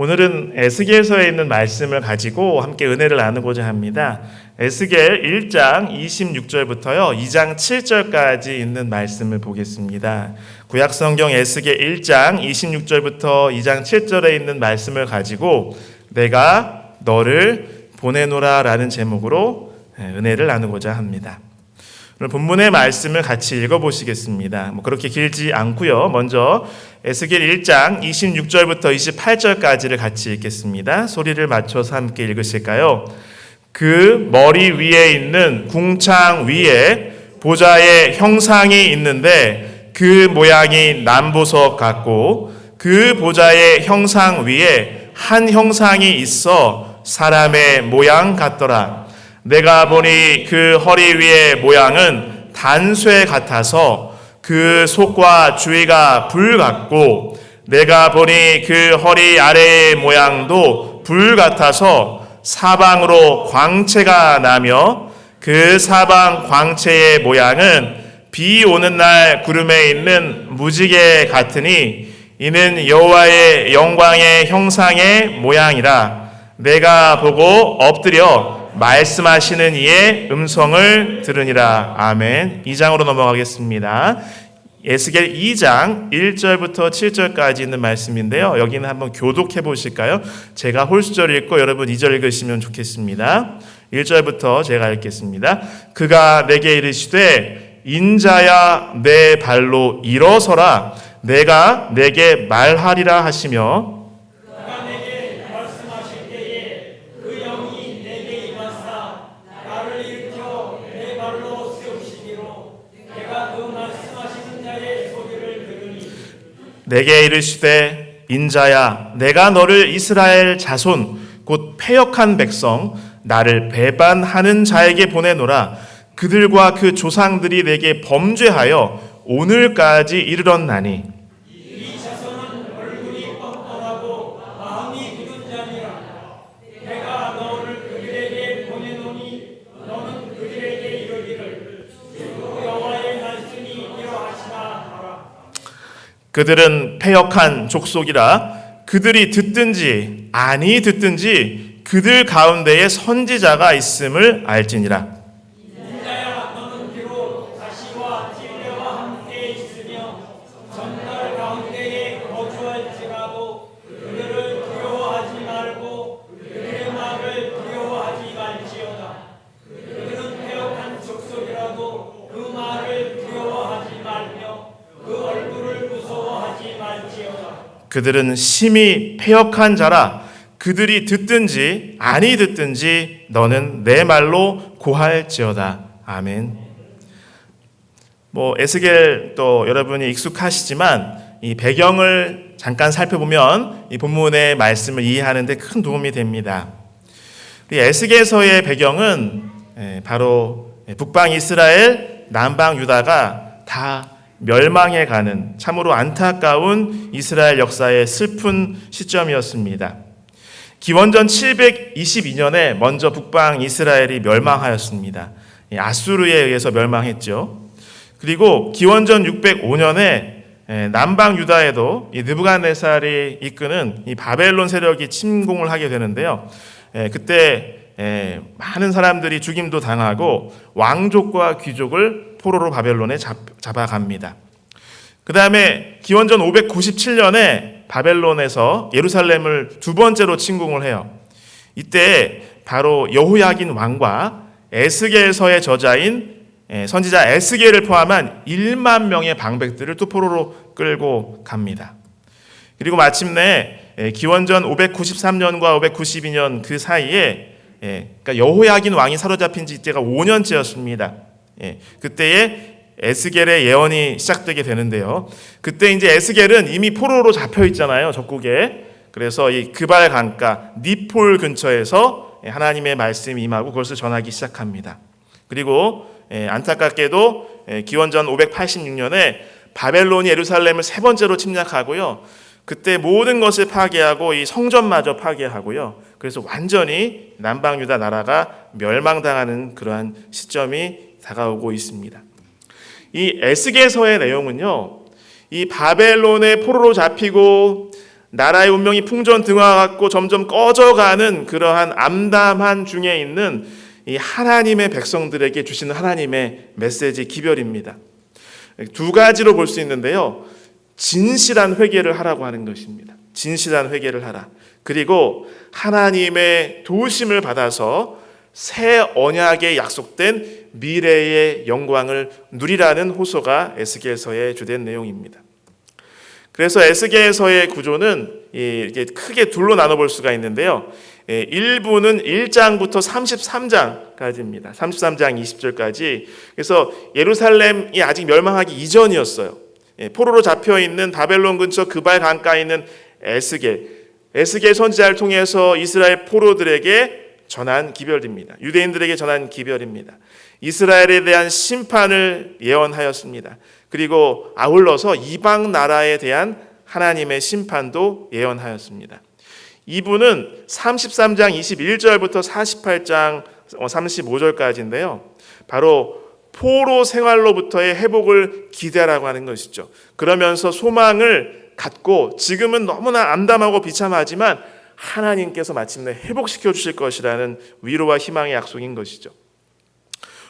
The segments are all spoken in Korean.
오늘은 에스겔서에 있는 말씀을 가지고 함께 은혜를 나누고자 합니다. 에스겔 1장 26절부터요 2장 7절까지 있는 말씀을 보겠습니다. 구약성경 에스겔 1장 26절부터 2장 7절에 있는 말씀을 가지고 내가 너를 보내노라 라는 제목으로 은혜를 나누고자 합니다. 오늘 본문의 말씀을 같이 읽어보시겠습니다. 그렇게 길지 않고요. 먼저 에스겔 1장 26절부터 28절까지를 같이 읽겠습니다. 소리를 맞춰서 함께 읽으실까요? 그 머리 위에 있는 궁창 위에 보좌의 형상이 있는데 그 모양이 남보석 같고 그 보좌의 형상 위에 한 형상이 있어 사람의 모양 같더라. 내가 보니 그 허리 위의 모양은 단쇠 같아서 그 속과 주위가 불 같고 내가 보니 그 허리 아래의 모양도 불 같아서 사방으로 광채가 나며 그 사방 광채의 모양은 비 오는 날 구름에 있는 무지개 같으니 이는 여호와의 영광의 형상의 모양이라. 내가 보고 엎드려 말씀하시는 이의 음성을 들으니라. 아멘. 2장으로 넘어가겠습니다. 에스겔 2장 1절부터 7절까지 있는 말씀인데요. 여기는 한번 교독해 보실까요? 제가 홀수절 읽고 여러분 2절 읽으시면 좋겠습니다. 1절부터 제가 읽겠습니다. 그가 내게 이르시되 인자야 내 발로 일어서라. 내가 내게 말하리라 하시며 내게 이르시되 인자야 내가 너를 이스라엘 자손 곧 패역한 백성 나를 배반하는 자에게 보내노라. 그들과 그 조상들이 내게 범죄하여 오늘까지 이르렀나니 이 자손은 얼굴이 뻔뻔하고 마음이 굳은 자니라. 내가 너를 그들에게 보내노니 너는 그들에게 이르기를 주 여호와의 말씀이 이러하시나 하라. 그들은 패역한 족속이라. 그들이 듣든지 아니 듣든지 그들 가운데에 선지자가 있음을 알지니라. 인자야 너는 비록 다시와 찔레와 함께 있으며 전달 가운데에 거주할지라도 그들을 두려워하지 말고 그들의 말을 두려워하지 말지어다. 그들은 패역한 족속이라도 그 말을 두려워하지 말며 그 얼굴을 무서워하지 말지어다. 그들은 심히 패역한 자라. 그들이 듣든지 아니 듣든지 너는 내 말로 고할지어다. 아멘. 에스겔 또 여러분이 익숙하시지만 이 배경을 잠깐 살펴보면 이 본문의 말씀을 이해하는 데 큰 도움이 됩니다. 이 에스겔서의 배경은 바로 북방 이스라엘, 남방 유다가 다 멸망해 가는 참으로 안타까운 이스라엘 역사의 슬픈 시점이었습니다. 기원전 722년에 먼저 북방 이스라엘이 멸망하였습니다. 아수르에 의해서 멸망했죠. 그리고 기원전 605년에 남방 유다에도 이 느부갓네살이 이끄는 이 바벨론 세력이 침공을 하게 되는데요. 그때 많은 사람들이 죽임도 당하고 왕족과 귀족을 포로로 바벨론에 잡아갑니다. 그 다음에 기원전 597년에 바벨론에서 예루살렘을 두 번째로 침공을 해요. 이때 바로 여호야긴 왕과 에스겔서의 저자인 선지자 에스겔을 포함한 1만 명의 방백들을 또 포로로 끌고 갑니다. 그리고 마침내 기원전 593년과 592년 그 사이에 그러니까 여호야긴 왕이 사로잡힌 지 이때가 5년째였습니다. 그때에 에스겔의 예언이 시작되게 되는데요. 그때 이제 에스겔은 이미 포로로 잡혀 있잖아요, 적국에. 그래서 이 그발 강가 니폴 근처에서 하나님의 말씀이 임하고 그것을 전하기 시작합니다. 그리고 안타깝게도 기원전 586년에 바벨론이 예루살렘을 세 번째로 침략하고요. 그때 모든 것을 파괴하고 이 성전마저 파괴하고요. 그래서 완전히 남방 유다 나라가 멸망당하는 그러한 시점이 다가오고 있습니다. 이 에스겔서의 내용은요, 이 바벨론의 포로로 잡히고 나라의 운명이 풍전등화같고 점점 꺼져가는 그러한 암담한 중에 있는 이 하나님의 백성들에게 주시는 하나님의 메시지 기별입니다. 두 가지로 볼 수 있는데요. 진실한 회개를 하라고 하는 것입니다. 진실한 회개를 하라. 그리고 하나님의 도우심을 받아서 새 언약에 약속된 미래의 영광을 누리라는 호소가 에스겔서의 주된 내용입니다. 그래서 에스겔서의 구조는 이렇게 크게 둘로 나눠볼 수가 있는데요. 1부는 1장부터 33장까지입니다. 33장 20절까지. 그래서 예루살렘이 아직 멸망하기 이전이었어요. 포로로 잡혀있는 바벨론 근처 그발 강가에 있는 에스겔 선지자를 통해서 이스라엘 포로들에게 전한 기별입니다. 유대인들에게 전한 기별입니다. 이스라엘에 대한 심판을 예언하였습니다. 그리고 아울러서 이방 나라에 대한 하나님의 심판도 예언하였습니다. 2부는 33장 21절부터 48장 35절까지인데요. 바로 포로 생활로부터의 회복을 기대하라고 하는 것이죠. 그러면서 소망을 갖고 지금은 너무나 암담하고 비참하지만 하나님께서 마침내 회복시켜 주실 것이라는 위로와 희망의 약속인 것이죠.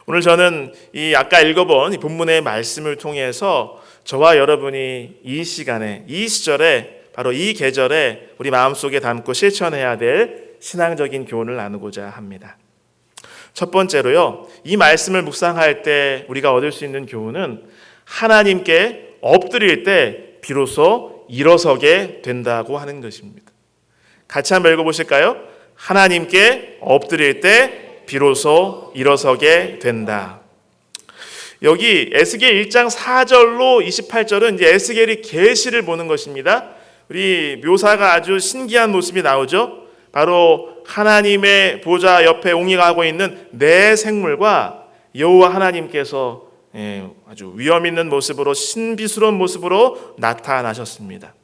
오늘 저는 이 아까 읽어본 이 본문의 말씀을 통해서 저와 여러분이 이 시간에, 이 시절에, 바로 이 계절에 우리 마음속에 담고 실천해야 될 신앙적인 교훈을 나누고자 합니다. 첫 번째로요, 이 말씀을 묵상할 때 우리가 얻을 수 있는 교훈은 하나님께 엎드릴 때 비로소 일어서게 된다고 하는 것입니다. 같이 한번 읽어보실까요? 하나님께 엎드릴 때 비로소 일어서게 된다. 여기 에스겔 1장 4절로 28절은 이제 에스겔이 계시를 보는 것입니다. 우리 묘사가 아주 신기한 모습이 나오죠. 바로 하나님의 보좌 옆에 옹이하고 있는 네 생물과 여호와 하나님께서 아주 위험 있는 모습으로, 신비스러운 모습으로 나타나셨습니다.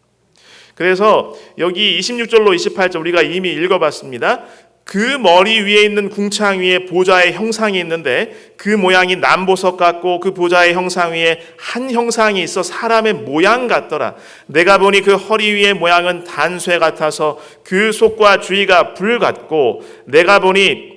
그래서 여기 26절로 28절 우리가 이미 읽어봤습니다. 그 머리 위에 있는 궁창 위에 보좌의 형상이 있는데 그 모양이 남보석 같고 그 보좌의 형상 위에 한 형상이 있어 사람의 모양 같더라. 내가 보니 그 허리 위의 모양은 단쇠 같아서 그 속과 주위가 불 같고 내가 보니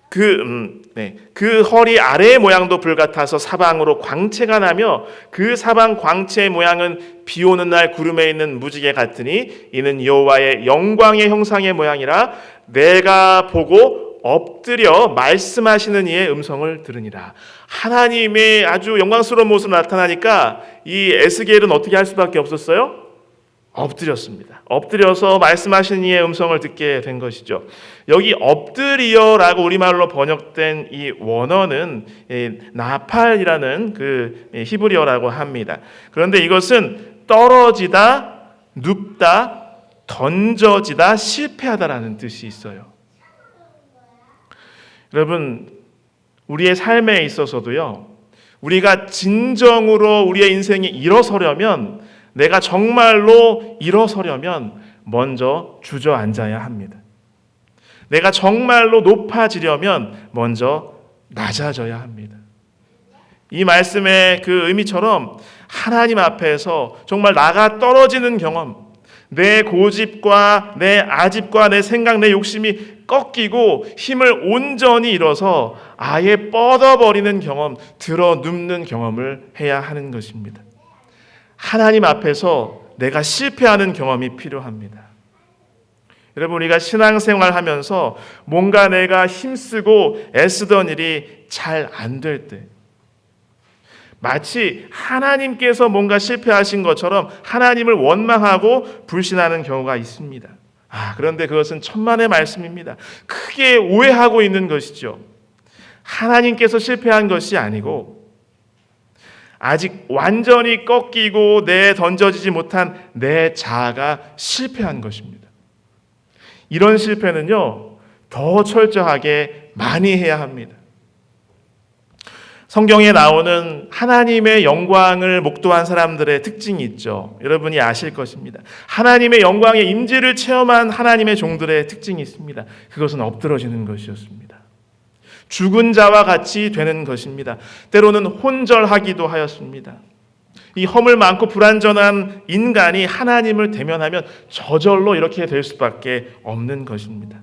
그 허리 아래의 모양도 불 같아서 사방으로 광채가 나며 그 사방 광채의 모양은 비 오는 날 구름에 있는 무지개 같으니 이는 여호와의 영광의 형상의 모양이라. 내가 보고 엎드려 말씀하시는 이의 음성을 들으니라. 하나님의 아주 영광스러운 모습으로 나타나니까 이 에스겔은 어떻게 할 수밖에 없었어요? 엎드렸습니다. 엎드려서 말씀하시는 이의 음성을 듣게 된 것이죠. 여기 엎드리어라고 우리말로 번역된 이 원어는 나팔이라는 그 히브리어라고 합니다. 그런데 이것은 떨어지다, 눕다, 던져지다, 실패하다라는 뜻이 있어요. 여러분, 우리의 삶에 있어서도요, 우리가 진정으로 우리의 인생에 일어서려면, 내가 정말로 일어서려면 먼저 주저앉아야 합니다. 내가 정말로 높아지려면 먼저 낮아져야 합니다. 이 말씀의 그 의미처럼 하나님 앞에서 정말 나가 떨어지는 경험, 내 고집과 내 아집과 내 생각, 내 욕심이 꺾이고 힘을 온전히 잃어서 아예 뻗어버리는 경험, 들어 눕는 경험을 해야 하는 것입니다. 하나님 앞에서 내가 실패하는 경험이 필요합니다. 여러분, 우리가 신앙생활 하면서 뭔가 내가 힘쓰고 애쓰던 일이 잘 안 될 때, 마치 하나님께서 뭔가 실패하신 것처럼 하나님을 원망하고 불신하는 경우가 있습니다. 그런데 그것은 천만의 말씀입니다. 크게 오해하고 있는 것이죠. 하나님께서 실패한 것이 아니고 아직 완전히 꺾이고 던져지지 못한 내 자아가 실패한 것입니다. 이런 실패는요, 더 철저하게 많이 해야 합니다. 성경에 나오는 하나님의 영광을 목도한 사람들의 특징이 있죠. 여러분이 아실 것입니다. 하나님의 영광의 임재를 체험한 하나님의 종들의 특징이 있습니다. 그것은 엎드러지는 것이었습니다. 죽은 자와 같이 되는 것입니다. 때로는 혼절하기도 하였습니다. 이 허물 많고 불완전한 인간이 하나님을 대면하면 저절로 이렇게 될 수밖에 없는 것입니다.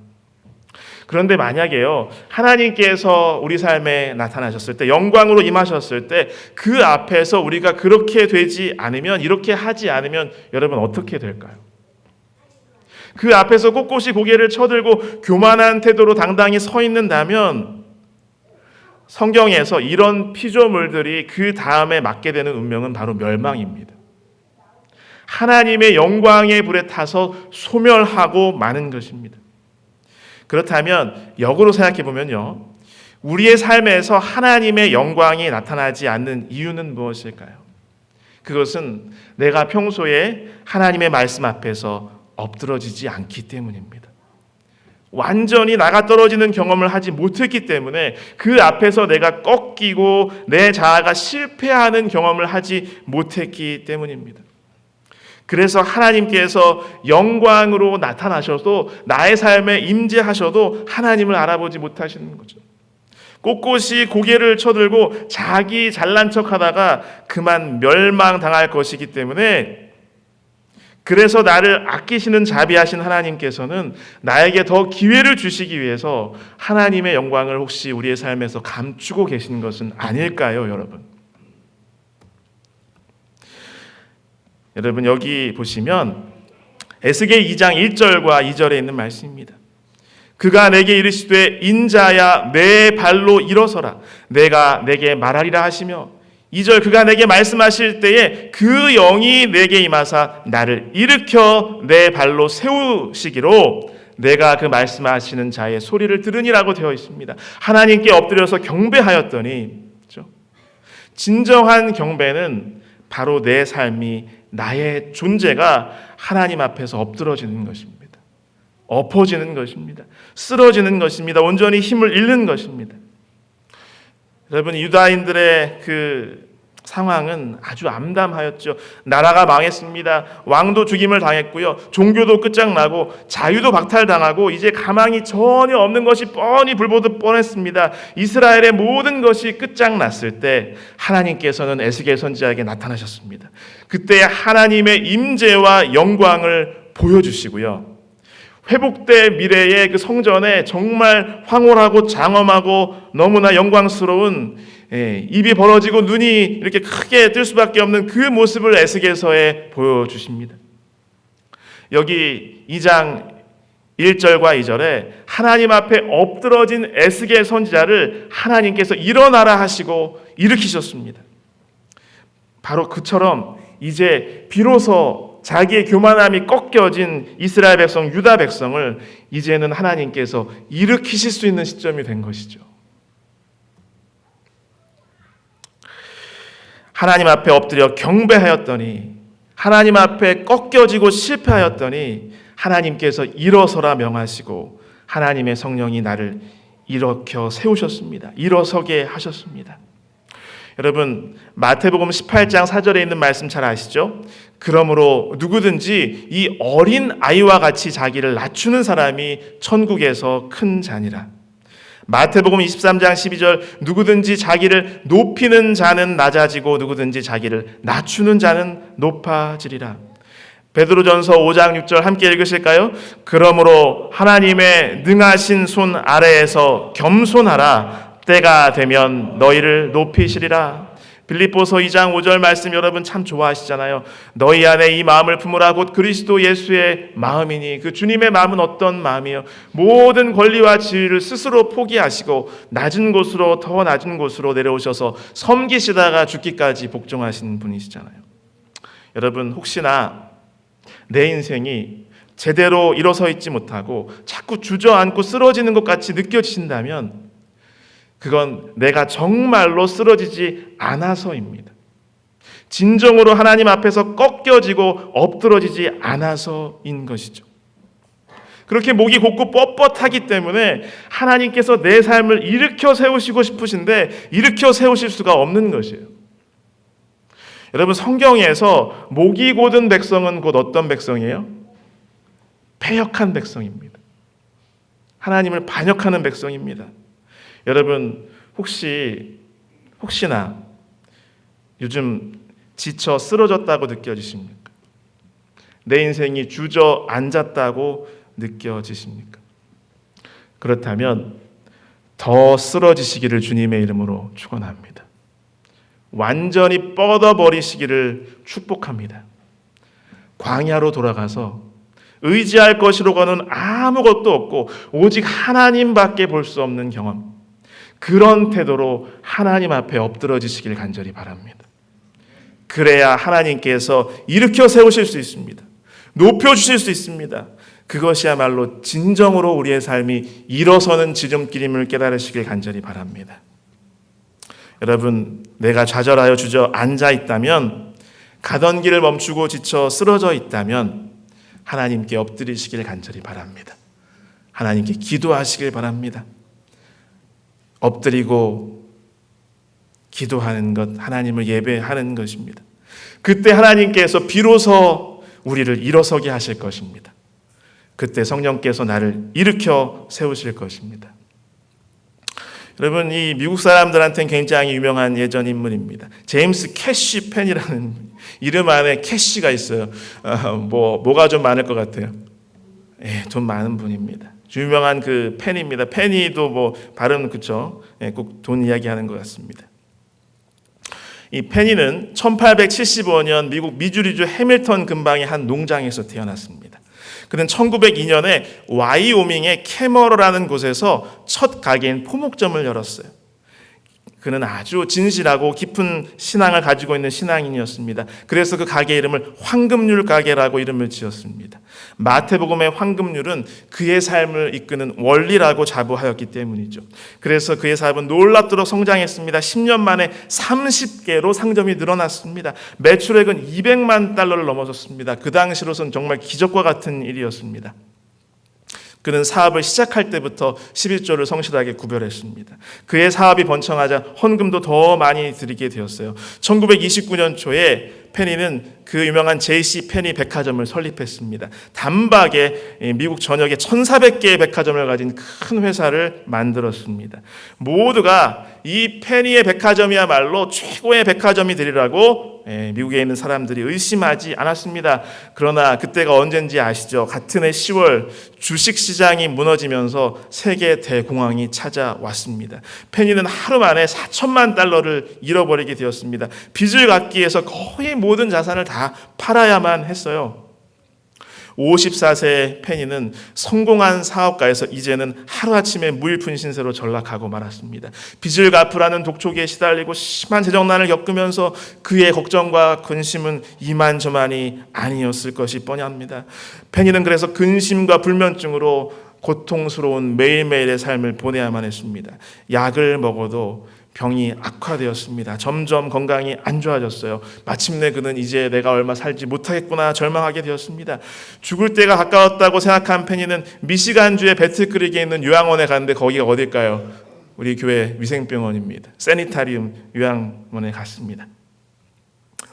그런데 만약에요, 하나님께서 우리 삶에 나타나셨을 때, 영광으로 임하셨을 때 그 앞에서 우리가 그렇게 되지 않으면, 이렇게 하지 않으면 여러분 어떻게 될까요? 그 앞에서 꼿꼿이 고개를 쳐들고 교만한 태도로 당당히 서 있는다면 성경에서 이런 피조물들이 그 다음에 맞게 되는 운명은 바로 멸망입니다. 하나님의 영광의 불에 타서 소멸하고 마는 것입니다. 그렇다면 역으로 생각해 보면요, 우리의 삶에서 하나님의 영광이 나타나지 않는 이유는 무엇일까요? 그것은 내가 평소에 하나님의 말씀 앞에서 엎드러지지 않기 때문입니다. 완전히 나가 떨어지는 경험을 하지 못했기 때문에 그 앞에서 내가 꺾이고 내 자아가 실패하는 경험을 하지 못했기 때문입니다. 그래서 하나님께서 영광으로 나타나셔도 나의 삶에 임재하셔도 하나님을 알아보지 못하시는 거죠. 꼿꼿이 고개를 쳐들고 자기 잘난 척하다가 그만 멸망당할 것이기 때문에, 그래서 나를 아끼시는 자비하신 하나님께서는 나에게 더 기회를 주시기 위해서 하나님의 영광을 혹시 우리의 삶에서 감추고 계신 것은 아닐까요, 여러분? 여러분, 여기 보시면 에스겔 2장 1절과 2절에 있는 말씀입니다. 그가 내게 이르시되 인자야 내 발로 일어서라 내가 내게 말하리라 하시며, 2절 그가 내게 말씀하실 때에 그 영이 내게 임하사 나를 일으켜 내 발로 세우시기로 내가 그 말씀하시는 자의 소리를 들으니라고 되어 있습니다. 하나님께 엎드려서 경배하였더니, 그렇죠? 진정한 경배는 바로 내 삶이, 나의 존재가 하나님 앞에서 엎드러지는 것입니다. 엎어지는 것입니다. 쓰러지는 것입니다. 온전히 힘을 잃는 것입니다. 여러분, 유다인들의 그 상황은 아주 암담하였죠. 나라가 망했습니다. 왕도 죽임을 당했고요. 종교도 끝장나고 자유도 박탈당하고 이제 가망이 전혀 없는 것이 뻔히 불보듯 뻔했습니다. 이스라엘의 모든 것이 끝장났을 때 하나님께서는 에스겔 선지자에게 나타나셨습니다. 그때 하나님의 임재와 영광을 보여주시고요. 회복된 미래의 그 성전에 정말 황홀하고 장엄하고 너무나 영광스러운, 입이 벌어지고 눈이 이렇게 크게 뜰 수밖에 없는 그 모습을 에스겔서에 보여주십니다. 여기 2장 1절과 2절에 하나님 앞에 엎드러진 에스겔 선지자를 하나님께서 일어나라 하시고 일으키셨습니다. 바로 그처럼 이제 비로소 자기의 교만함이 꺾여진 이스라엘 백성, 유다 백성을 이제는 하나님께서 일으키실 수 있는 시점이 된 것이죠. 하나님 앞에 엎드려 경배하였더니, 하나님 앞에 꺾여지고 실패하였더니 하나님께서 일어서라 명하시고 하나님의 성령이 나를 일으켜 세우셨습니다. 일어서게 하셨습니다. 여러분, 마태복음 18장 4절에 있는 말씀 잘 아시죠? 그러므로 누구든지 이 어린 아이와 같이 자기를 낮추는 사람이 천국에서 큰 자니라. 마태복음 23장 12절 누구든지 자기를 높이는 자는 낮아지고 누구든지 자기를 낮추는 자는 높아지리라. 베드로전서 5장 6절 함께 읽으실까요? 그러므로 하나님의 능하신 손 아래에서 겸손하라. 때가 되면 너희를 높이시리라. 빌립보서 2장 5절 말씀 여러분 참 좋아하시잖아요. 너희 안에 이 마음을 품으라 곧 그리스도 예수의 마음이니. 그 주님의 마음은 어떤 마음이에요? 모든 권리와 지위를 스스로 포기하시고 낮은 곳으로, 더 낮은 곳으로 내려오셔서 섬기시다가 죽기까지 복종하신 분이시잖아요. 여러분, 혹시나 내 인생이 제대로 일어서 있지 못하고 자꾸 주저앉고 쓰러지는 것 같이 느껴지신다면 그건 내가 정말로 쓰러지지 않아서입니다. 진정으로 하나님 앞에서 꺾여지고 엎드러지지 않아서인 것이죠. 그렇게 목이 곧고 뻣뻣하기 때문에 하나님께서 내 삶을 일으켜 세우시고 싶으신데 일으켜 세우실 수가 없는 것이에요. 여러분, 성경에서 목이 곧은 백성은 곧 어떤 백성이에요? 패역한 백성입니다. 하나님을 반역하는 백성입니다. 여러분, 혹시나 요즘 지쳐 쓰러졌다고 느껴지십니까? 내 인생이 주저앉았다고 느껴지십니까? 그렇다면 더 쓰러지시기를 주님의 이름으로 축원합니다. 완전히 뻗어버리시기를 축복합니다. 광야로 돌아가서 의지할 것이로고는 아무것도 없고 오직 하나님밖에 볼 수 없는 경험, 그런 태도로 하나님 앞에 엎드러지시길 간절히 바랍니다. 그래야 하나님께서 일으켜 세우실 수 있습니다. 높여주실 수 있습니다. 그것이야말로 진정으로 우리의 삶이 일어서는 지름길임을 깨달으시길 간절히 바랍니다. 여러분, 내가 좌절하여 주저앉아 있다면, 가던 길을 멈추고 지쳐 쓰러져 있다면 하나님께 엎드리시길 간절히 바랍니다. 하나님께 기도하시길 바랍니다. 엎드리고 기도하는 것, 하나님을 예배하는 것입니다. 그때 하나님께서 비로소 우리를 일어서게 하실 것입니다. 그때 성령께서 나를 일으켜 세우실 것입니다. 여러분, 이 미국 사람들한테는 굉장히 유명한 예전 인물입니다. 제임스 캐시 펜이라는 이름 안에 캐시가 있어요. 뭐가 좀 많을 것 같아요. 돈 많은 분입니다. 유명한 그 펜입니다. 펜이도 뭐 발음 그쵸? 꼭 돈 이야기하는 것 같습니다. 이 페니는 1875년 미국 미주리주 해밀턴 근방의 한 농장에서 태어났습니다. 그는 1902년에 와이오밍의 캐머러라는 곳에서 첫 가게인 포목점을 열었어요. 그는 아주 진실하고 깊은 신앙을 가지고 있는 신앙인이었습니다. 그래서 그 가게 이름을 황금률 가게라고 이름을 지었습니다. 마태복음의 황금률은 그의 삶을 이끄는 원리라고 자부하였기 때문이죠. 그래서 그의 사업은 놀랍도록 성장했습니다. 10년 만에 30개로 상점이 늘어났습니다. 매출액은 200만 달러를 넘어섰습니다. 그 당시로서는 정말 기적과 같은 일이었습니다. 그는 사업을 시작할 때부터 11조를 성실하게 구별했습니다. 그의 사업이 번창하자 헌금도 더 많이 드리게 되었어요. 1929년 초에 페니는 그 유명한 J.C. 페니 백화점을 설립했습니다. 단박에 미국 전역에 1,400개의 백화점을 가진 큰 회사를 만들었습니다. 모두가 이 페니의 백화점이야말로 최고의 백화점이 되리라고 미국에 있는 사람들이 의심하지 않았습니다. 그러나 그때가 언젠지 아시죠? 같은 해 10월 주식시장이 무너지면서 세계 대공황이 찾아왔습니다. 페니는 하루 만에 4천만 달러를 잃어버리게 되었습니다. 빚을 갚기 위해서 거의 모든 자산을 다 팔아야만 했어요. 54세의 페니는 성공한 사업가에서 이제는 하루아침에 무일푼 신세로 전락하고 말았습니다. 빚을 갚으라는 독촉에 시달리고 심한 재정난을 겪으면서 그의 걱정과 근심은 이만저만이 아니었을 것이 뻔합니다. 페니는 그래서 근심과 불면증으로 고통스러운 매일매일의 삶을 보내야만 했습니다. 약을 먹어도 병이 악화되었습니다. 점점 건강이 안 좋아졌어요. 마침내 그는 이제 내가 얼마 살지 못하겠구나 절망하게 되었습니다. 죽을 때가 가까웠다고 생각한 페니는 미시간주의 배틀크릭에 있는 요양원에 갔는데 거기가 어딜까요? 우리 교회 위생병원입니다. 세니타리움 요양원에 갔습니다.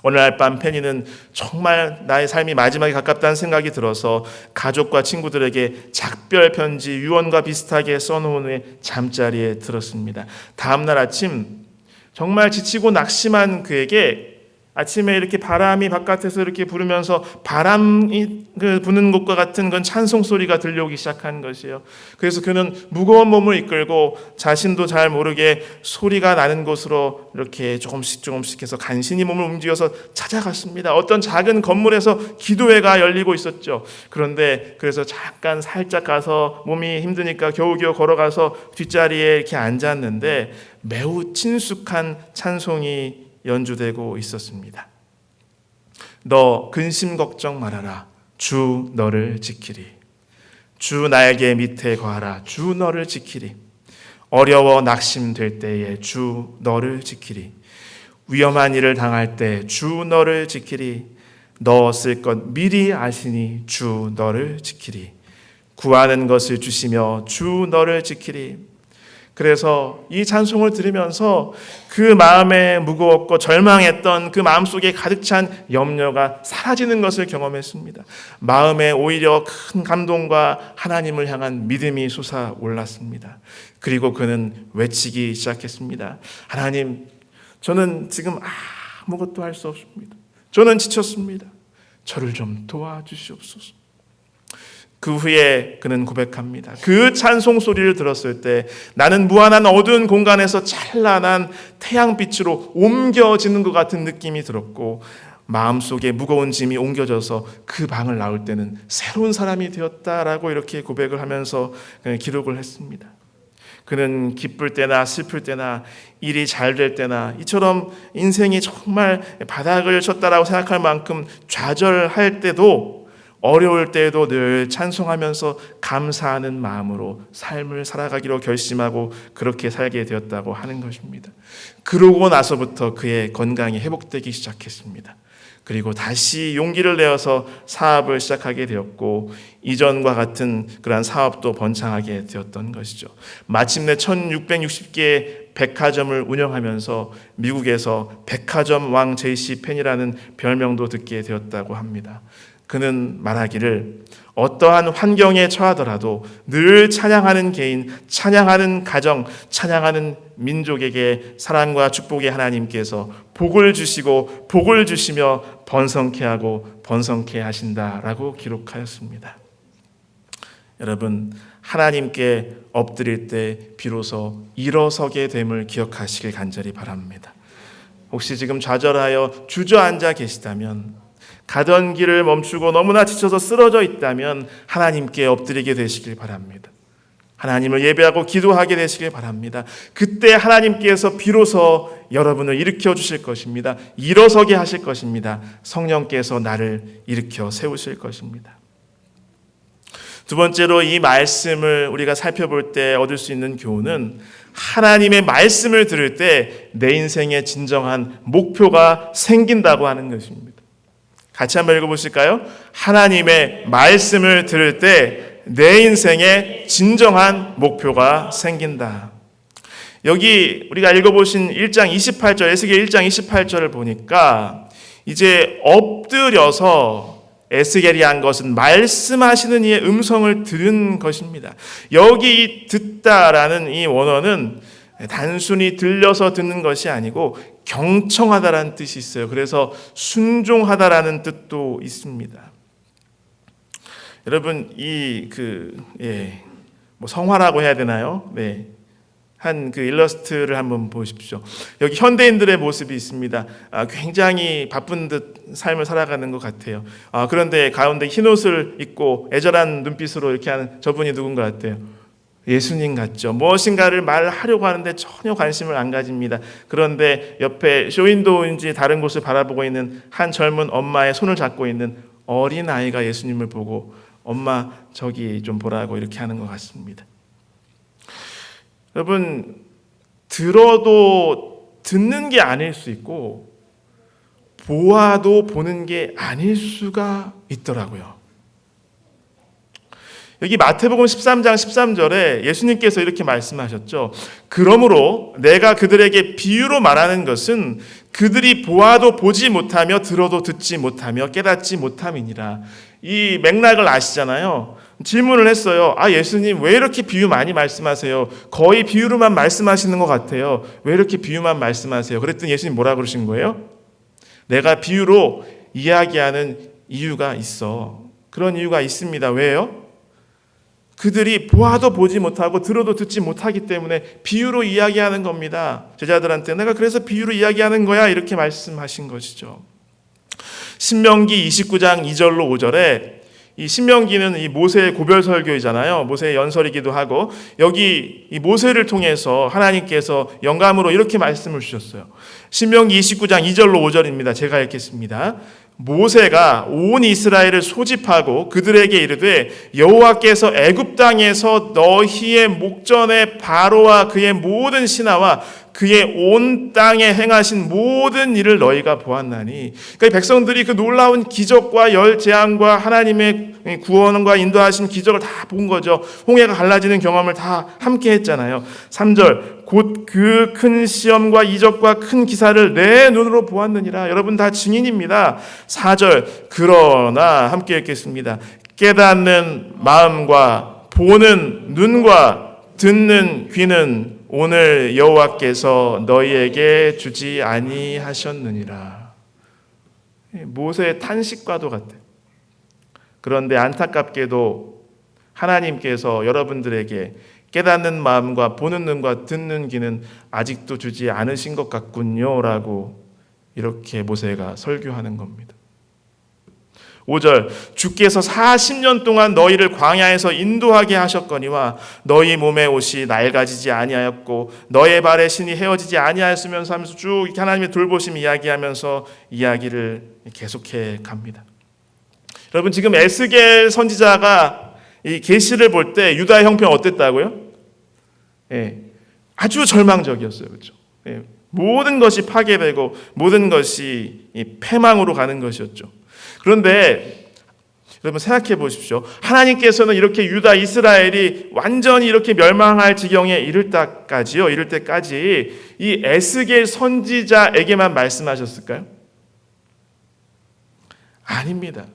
어느 날 밤 페니는 정말 나의 삶이 마지막에 가깝다는 생각이 들어서 가족과 친구들에게 작별 편지 유언과 비슷하게 써놓은 후에 잠자리에 들었습니다. 다음 날 아침 정말 지치고 낙심한 그에게 아침에 이렇게 바람이 바깥에서 이렇게 부르면서 바람이 부는 것과 같은 그런 찬송 소리가 들려오기 시작한 것이에요. 그래서 그는 무거운 몸을 이끌고 자신도 잘 모르게 소리가 나는 곳으로 이렇게 조금씩 해서 간신히 몸을 움직여서 찾아갔습니다. 어떤 작은 건물에서 기도회가 열리고 있었죠. 그런데 그래서 잠깐 살짝 가서 몸이 힘드니까 겨우겨우 걸어가서 뒷자리에 이렇게 앉았는데 매우 친숙한 찬송이 연주되고 있었습니다. 너 근심 걱정 말아라. 주 너를 지키리. 주 날개 밑에 거하라. 주 너를 지키리. 어려워 낙심될 때에 주 너를 지키리. 위험한 일을 당할 때 주 너를 지키리. 너 쓸 것 미리 아시니 주 너를 지키리. 구하는 것을 주시며 주 너를 지키리. 그래서 이 찬송을 들으면서 그 마음에 무거웠고 절망했던 그 마음속에 가득 찬 염려가 사라지는 것을 경험했습니다. 마음에 오히려 큰 감동과 하나님을 향한 믿음이 솟아올랐습니다. 그리고 그는 외치기 시작했습니다. 하나님, 저는 지금 아무것도 할 수 없습니다. 저는 지쳤습니다. 저를 좀 도와주시옵소서. 그 후에 그는 고백합니다. 그 찬송 소리를 들었을 때 나는 무한한 어두운 공간에서 찬란한 태양빛으로 옮겨지는 것 같은 느낌이 들었고, 마음속에 무거운 짐이 옮겨져서 그 방을 나올 때는 새로운 사람이 되었다라고 이렇게 고백을 하면서 기록을 했습니다. 그는 기쁠 때나 슬플 때나 일이 잘 될 때나 이처럼 인생이 정말 바닥을 쳤다라고 생각할 만큼 좌절할 때도, 어려울 때에도 늘 찬송하면서 감사하는 마음으로 삶을 살아가기로 결심하고 그렇게 살게 되었다고 하는 것입니다. 그러고 나서부터 그의 건강이 회복되기 시작했습니다. 그리고 다시 용기를 내어서 사업을 시작하게 되었고, 이전과 같은 그러한 사업도 번창하게 되었던 것이죠. 마침내 1660개의 백화점을 운영하면서 미국에서 백화점 왕 JC 펜이라는 별명도 듣게 되었다고 합니다. 그는 말하기를 어떠한 환경에 처하더라도 늘 찬양하는 개인, 찬양하는 가정, 찬양하는 민족에게 사랑과 축복의 하나님께서 복을 주시고 복을 주시며 번성케 하고 번성케 하신다라고 기록하였습니다. 여러분, 하나님께 엎드릴 때 비로소 일어서게 됨을 기억하시길 간절히 바랍니다. 혹시 지금 좌절하여 주저앉아 계시다면, 가던 길을 멈추고 너무나 지쳐서 쓰러져 있다면 하나님께 엎드리게 되시길 바랍니다. 하나님을 예배하고 기도하게 되시길 바랍니다. 그때 하나님께서 비로소 여러분을 일으켜 주실 것입니다. 일어서게 하실 것입니다. 성령께서 나를 일으켜 세우실 것입니다. 두 번째로 이 말씀을 우리가 살펴볼 때 얻을 수 있는 교훈은, 하나님의 말씀을 들을 때 내 인생의 진정한 목표가 생긴다고 하는 것입니다. 같이 한번 읽어보실까요? 하나님의 말씀을 들을 때 내 인생에 진정한 목표가 생긴다. 여기 우리가 읽어보신 1장 28절, 에스겔 1장 28절을 보니까 이제 엎드려서 에스겔이 한 것은 말씀하시는 이의 음성을 들은 것입니다. 여기 이 듣다라는 이 원어는 단순히 들려서 듣는 것이 아니고 경청하다라는 뜻이 있어요. 그래서 순종하다라는 뜻도 있습니다. 여러분, 성화라고 해야 되나요? 네. 한 그 일러스트를 한번 보십시오. 여기 현대인들의 모습이 있습니다. 굉장히 바쁜 듯 삶을 살아가는 것 같아요. 그런데 가운데 흰 옷을 입고 애절한 눈빛으로 이렇게 하는 저분이 누군가 같아요. 예수님 같죠. 무엇인가를 말하려고 하는데 전혀 관심을 안 가집니다. 그런데 옆에 쇼윈도우인지 다른 곳을 바라보고 있는 한 젊은 엄마의 손을 잡고 있는 어린 아이가 예수님을 보고 엄마 저기 좀 보라고 이렇게 하는 것 같습니다. 여러분, 들어도 듣는 게 아닐 수 있고 보아도 보는 게 아닐 수가 있더라고요. 여기 마태복음 13장 13절에 예수님께서 이렇게 말씀하셨죠. 그러므로 내가 그들에게 비유로 말하는 것은 그들이 보아도 보지 못하며 들어도 듣지 못하며 깨닫지 못함이니라. 이 맥락을 아시잖아요. 질문을 했어요. 예수님 왜 이렇게 비유 많이 말씀하세요? 거의 비유로만 말씀하시는 것 같아요. 왜 이렇게 비유만 말씀하세요? 그랬더니 예수님 뭐라 그러신 거예요? 내가 비유로 이야기하는 이유가 있어. 그런 이유가 있습니다. 왜요? 그들이 보아도 보지 못하고 들어도 듣지 못하기 때문에 비유로 이야기하는 겁니다. 제자들한테 내가 그래서 비유로 이야기하는 거야 이렇게 말씀하신 것이죠. 신명기 29장 2절로 5절에 이 신명기는 이 모세의 고별 설교이잖아요. 모세의 연설이기도 하고 여기 이 모세를 통해서 하나님께서 영감으로 이렇게 말씀을 주셨어요. 신명기 29장 2절로 5절입니다. 제가 읽겠습니다. 모세가 온 이스라엘을 소집하고 그들에게 이르되 여호와께서 애굽 땅에서 너희의 목전에 바로와 그의 모든 신하와 그의 온 땅에 행하신 모든 일을 너희가 보았나니. 그러니까 백성들이 그 놀라운 기적과 열재앙과 하나님의 구원과 인도하신 기적을 다 본 거죠. 홍해가 갈라지는 경험을 다 함께 했잖아요. 3절 곧 그 큰 시험과 이적과 큰 기사를 내 눈으로 보았느니라. 여러분 다 증인입니다. 4절 그러나 함께 읽겠습니다. 깨닫는 마음과 보는 눈과 듣는 귀는 오늘 여호와께서 너희에게 주지 아니하셨느니라. 모세의 탄식과도 같아. 그런데 안타깝게도 하나님께서 여러분들에게 깨닫는 마음과 보는 눈과 듣는 귀는 아직도 주지 않으신 것 같군요 라고 이렇게 모세가 설교하는 겁니다. 5절 주께서 40년 동안 너희를 광야에서 인도하게 하셨거니와 너희 몸의 옷이 낡아지지 아니하였고 너의 발의 신이 헤어지지 아니하였으면서 하면서 쭉 하나님의 돌보심 이야기하면서 이야기를 계속해 갑니다. 여러분 지금 에스겔 선지자가 이 계시를 볼 때 유다의 형편이 어땠다고요? 아주 절망적이었어요. 그렇죠? 모든 것이 파괴되고 모든 것이 패망으로 가는 것이었죠. 그런데 여러분 생각해 보십시오. 하나님께서는 이렇게 유다 이스라엘이 완전히 이렇게 멸망할 지경에 이를 때까지 이 에스겔 선지자에게만 말씀하셨을까요? 아닙니다.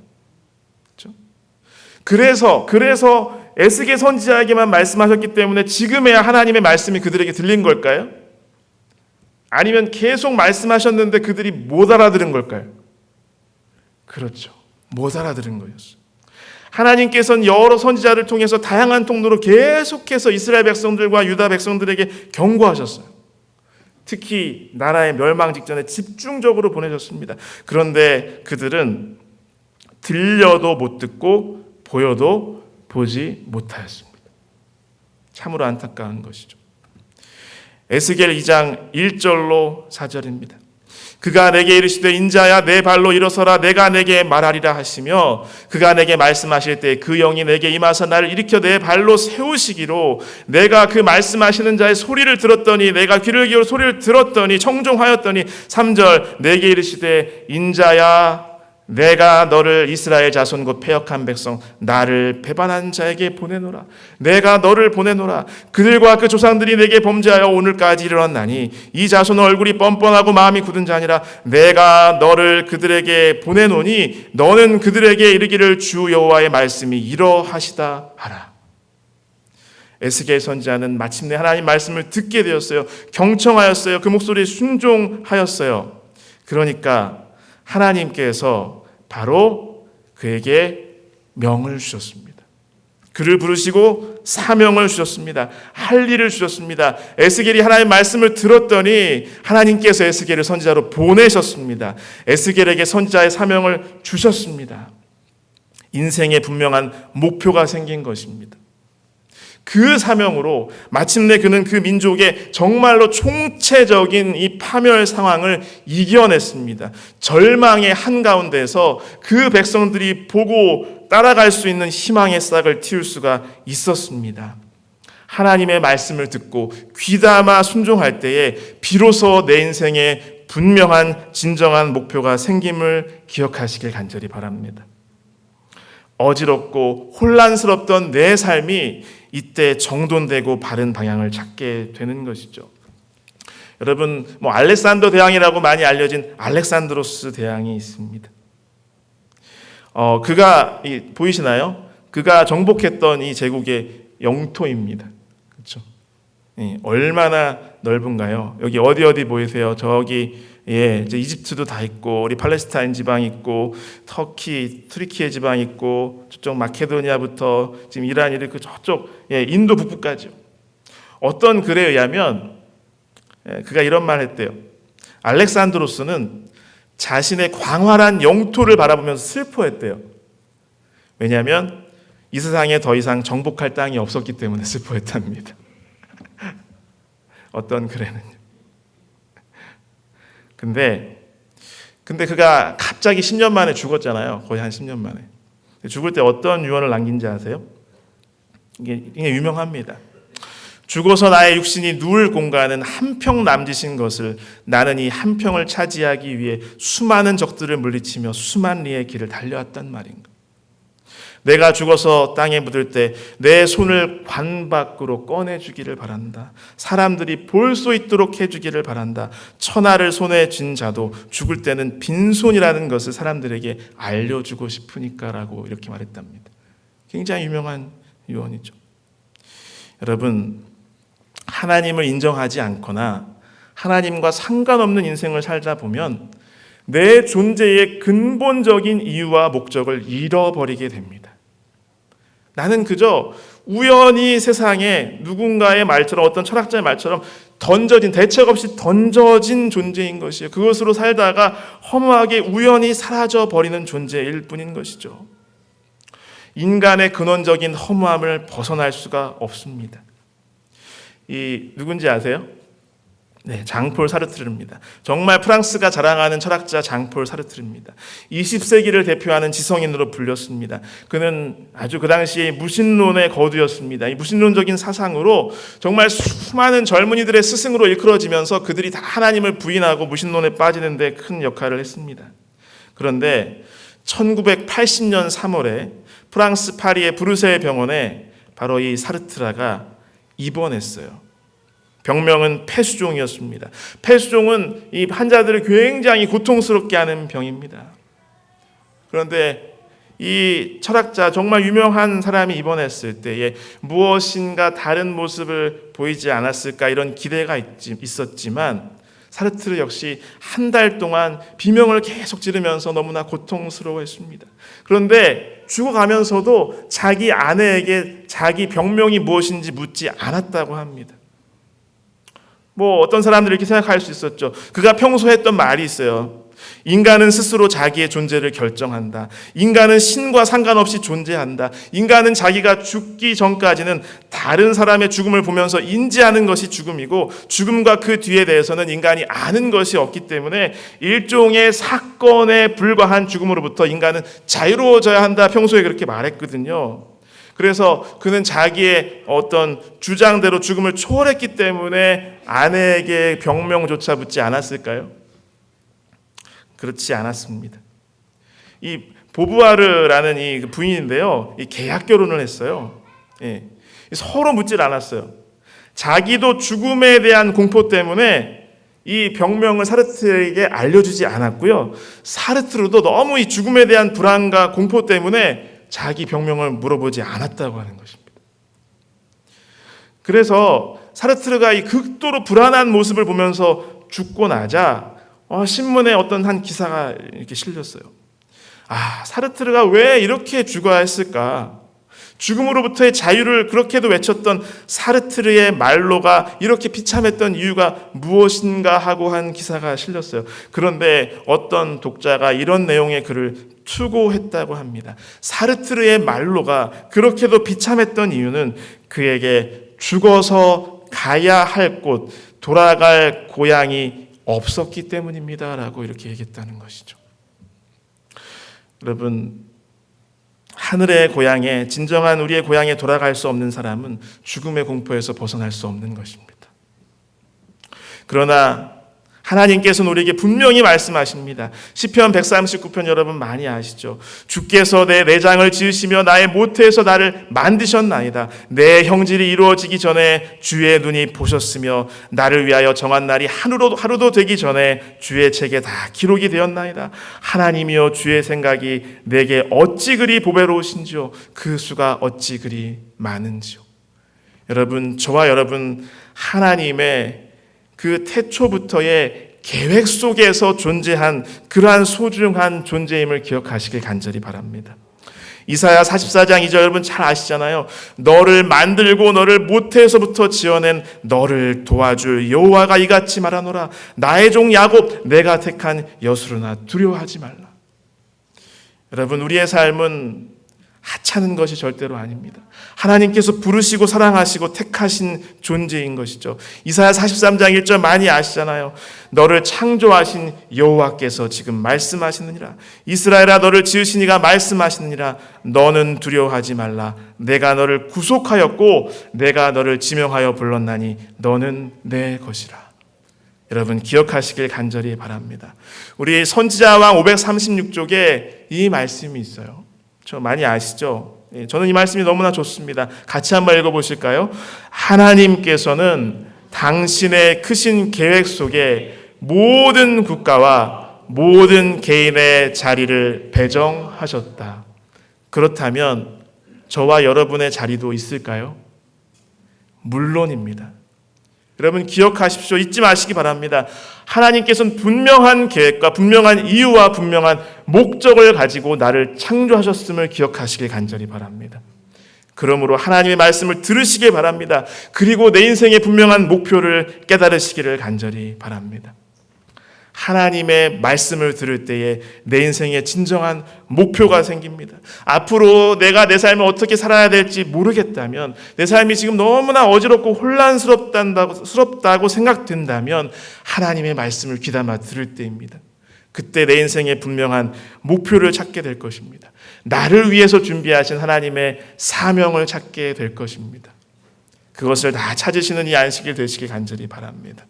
그렇죠? 그래서 에스겔 선지자에게만 말씀하셨기 때문에 지금에야 하나님의 말씀이 그들에게 들린 걸까요? 아니면 계속 말씀하셨는데 그들이 못 알아들은 걸까요? 그렇죠. 못 알아들은 거였어요. 하나님께서는 여러 선지자를 통해서 다양한 통로로 계속해서 이스라엘 백성들과 유다 백성들에게 경고하셨어요. 특히 나라의 멸망 직전에 집중적으로 보내셨습니다. 그런데 그들은 들려도 못 듣고 보여도 보지 못하였습니다. 참으로 안타까운 것이죠. 에스겔 2장 1절로 4절입니다. 그가 내게 이르시되 인자야 내 발로 일어서라 내가 내게 말하리라 하시며 그가 내게 말씀하실 때 그 영이 내게 임하사 나를 일으켜 내 발로 세우시기로 내가 그 말씀하시는 자의 소리를 들었더니 내가 귀를 기울여 소리를 들었더니 청종하였더니 3절 내게 이르시되 인자야 내가 너를 이스라엘 자손 곧 패역한 백성 나를 배반한 자에게 보내노라. 내가 너를 보내노라. 그들과 그 조상들이 내게 범죄하여 오늘까지 이르렀나니 이 자손은 얼굴이 뻔뻔하고 마음이 굳은 자니라. 내가 너를 그들에게 보내노니 너는 그들에게 이르기를 주 여호와의 말씀이 이러하시다 하라. 에스겔 선지자는 마침내 하나님 말씀을 듣게 되었어요. 경청하였어요. 그 목소리에 순종하였어요. 그러니까 하나님께서 바로 그에게 명을 주셨습니다. 그를 부르시고 사명을 주셨습니다. 할 일을 주셨습니다. 에스겔이 하나님의 말씀을 들었더니 하나님께서 에스겔을 선지자로 보내셨습니다. 에스겔에게 선지자의 사명을 주셨습니다. 인생에 분명한 목표가 생긴 것입니다. 그 사명으로 마침내 그는 그 민족의 정말로 총체적인 이 파멸 상황을 이겨냈습니다. 절망의 한가운데서 그 백성들이 보고 따라갈 수 있는 희망의 싹을 틔울 수가 있었습니다. 하나님의 말씀을 듣고 귀담아 순종할 때에 비로소 내 인생에 분명한 진정한 목표가 생김을 기억하시길 간절히 바랍니다. 어지럽고 혼란스럽던 내 삶이 이때 정돈되고 바른 방향을 찾게 되는 것이죠. 여러분, 알렉산더 대왕이라고 많이 알려진 알렉산드로스 대왕이 있습니다. 그가 보이시나요? 그가 정복했던 이 제국의 영토입니다. 그렇죠? 얼마나 넓은가요? 여기 어디 보이세요? 저기 이제 이집트도 다 있고 우리 팔레스타인 지방 있고 터키, 트리키예 지방 있고 저쪽 마케도니아부터 지금 이란 이렇게 저쪽 인도 북부까지요. 어떤 글에 의하면 그가 이런 말을 했대요. 알렉산드로스는 자신의 광활한 영토를 바라보면서 슬퍼했대요. 왜냐하면 이 세상에 더 이상 정복할 땅이 없었기 때문에 슬퍼했답니다. 어떤 글에는요. 근데 그가 갑자기 10년 만에 죽었잖아요. 거의 한 10년 만에. 죽을 때 어떤 유언을 남긴지 아세요? 이게 유명합니다. 죽어서 나의 육신이 누울 공간은 한 평 남짓인 것을 나는 이 한 평을 차지하기 위해 수많은 적들을 물리치며 수만 리의 길을 달려왔단 말인가. 내가 죽어서 땅에 묻을 때 내 손을 관 밖으로 꺼내주기를 바란다. 사람들이 볼 수 있도록 해주기를 바란다. 천하를 손에 쥔 자도 죽을 때는 빈손이라는 것을 사람들에게 알려주고 싶으니까라고 이렇게 말했답니다. 굉장히 유명한 유언이죠. 여러분, 하나님을 인정하지 않거나 하나님과 상관없는 인생을 살다 보면 내 존재의 근본적인 이유와 목적을 잃어버리게 됩니다. 나는 그저 우연히 세상에 누군가의 말처럼, 어떤 철학자의 말처럼 대책 없이 던져진 존재인 것이에요. 그것으로 살다가 허무하게 우연히 사라져 버리는 존재일 뿐인 것이죠. 인간의 근원적인 허무함을 벗어날 수가 없습니다. 누군지 아세요? 네, 장폴 사르트르입니다. 정말 프랑스가 자랑하는 철학자 장폴 사르트르입니다. 20세기를 대표하는 지성인으로 불렸습니다. 그는 아주 그 당시 무신론의 거두였습니다. 이 무신론적인 사상으로 정말 수많은 젊은이들의 스승으로 일컬어지면서 그들이 다 하나님을 부인하고 무신론에 빠지는 데 큰 역할을 했습니다. 그런데 1980년 3월에 프랑스 파리의 브루셀 병원에 바로 이 사르트라가 입원했어요. 병명은 폐수종이었습니다. 폐수종은 이 환자들을 굉장히 고통스럽게 하는 병입니다. 그런데 이 철학자, 정말 유명한 사람이 입원했을 때에 무엇인가 다른 모습을 보이지 않았을까 이런 기대가 있었지만 사르트르 역시 한 달 동안 비명을 계속 지르면서 너무나 고통스러워했습니다. 그런데 죽어가면서도 자기 아내에게 자기 병명이 무엇인지 묻지 않았다고 합니다. 어떤 사람들이 이렇게 생각할 수 있었죠. 그가 평소에 했던 말이 있어요. 인간은 스스로 자기의 존재를 결정한다. 인간은 신과 상관없이 존재한다. 인간은 자기가 죽기 전까지는 다른 사람의 죽음을 보면서 인지하는 것이 죽음이고 죽음과 그 뒤에 대해서는 인간이 아는 것이 없기 때문에 일종의 사건에 불과한 죽음으로부터 인간은 자유로워져야 한다. 평소에 그렇게 말했거든요. 그래서 그는 자기의 어떤 주장대로 죽음을 초월했기 때문에 아내에게 병명조차 묻지 않았을까요? 그렇지 않았습니다. 이 보부아르라는 이 부인인데요, 이 계약 결혼을 했어요. 서로 묻질 않았어요. 자기도 죽음에 대한 공포 때문에 이 병명을 사르트르에게 알려주지 않았고요. 사르트르도 너무 이 죽음에 대한 불안과 공포 때문에 자기 병명을 물어보지 않았다고 하는 것입니다. 그래서 사르트르가 이 극도로 불안한 모습을 보면서 죽고 나자 신문에 어떤 한 기사가 이렇게 실렸어요. 사르트르가 왜 이렇게 죽어야 했을까? 죽음으로부터의 자유를 그렇게도 외쳤던 사르트르의 말로가 이렇게 비참했던 이유가 무엇인가 하고 한 기사가 실렸어요. 그런데 어떤 독자가 이런 내용의 글을 투고했다고 합니다. 사르트르의 말로가 그렇게도 비참했던 이유는 그에게 죽어서 가야 할 곳, 돌아갈 고향이 없었기 때문입니다. 라고 이렇게 얘기했다는 것이죠. 여러분, 하늘의 고향에, 진정한 우리의 고향에 돌아갈 수 없는 사람은 죽음의 공포에서 벗어날 수 없는 것입니다. 그러나 하나님께서는 우리에게 분명히 말씀하십니다. 시편 139편 여러분 많이 아시죠? 주께서 내 내장을 지으시며 나의 모태에서 나를 만드셨나이다. 내 형질이 이루어지기 전에 주의 눈이 보셨으며 나를 위하여 정한 날이 하루도 되기 전에 주의 책에 다 기록이 되었나이다. 하나님이여, 주의 생각이 내게 어찌 그리 보배로우신지요, 그 수가 어찌 그리 많은지요. 여러분, 저와 여러분, 하나님의 그 태초부터의 계획 속에서 존재한 그러한 소중한 존재임을 기억하시길 간절히 바랍니다. 이사야 44장 2절 여러분 잘 아시잖아요. 너를 만들고 너를 모태에서부터 지어낸 너를 도와줄 여호와가 이같이 말하노라. 나의 종 야곱, 내가 택한 여수르나 두려워하지 말라. 여러분, 우리의 삶은 하찮은 것이 절대로 아닙니다. 하나님께서 부르시고 사랑하시고 택하신 존재인 것이죠. 이사야 43장 1절 많이 아시잖아요. 너를 창조하신 여호와께서 지금 말씀하시느니라. 이스라엘아, 너를 지으신 이가 말씀하시느니라. 너는 두려워하지 말라. 내가 너를 구속하였고 내가 너를 지명하여 불렀나니 너는 내 것이라. 여러분, 기억하시길 간절히 바랍니다. 우리 선지자왕 536쪽에 이 말씀이 있어요. 저 많이 아시죠? 저는 이 말씀이 너무나 좋습니다. 같이 한번 읽어보실까요? 하나님께서는 당신의 크신 계획 속에 모든 국가와 모든 개인의 자리를 배정하셨다. 그렇다면 저와 여러분의 자리도 있을까요? 물론입니다. 여러분 기억하십시오. 잊지 마시기 바랍니다. 하나님께서는 분명한 계획과 분명한 이유와 분명한 목적을 가지고 나를 창조하셨음을 기억하시길 간절히 바랍니다. 그러므로 하나님의 말씀을 들으시길 바랍니다. 그리고 내 인생의 분명한 목표를 깨달으시기를 간절히 바랍니다. 하나님의 말씀을 들을 때에 내 인생에 진정한 목표가 생깁니다. 앞으로 내가 내 삶을 어떻게 살아야 될지 모르겠다면, 내 삶이 지금 너무나 어지럽고 혼란스럽다고 생각된다면 하나님의 말씀을 귀담아 들을 때입니다. 그때 내 인생의 분명한 목표를 찾게 될 것입니다. 나를 위해서 준비하신 하나님의 사명을 찾게 될 것입니다. 그것을 다 찾으시는 이 안식일 되시길 간절히 바랍니다.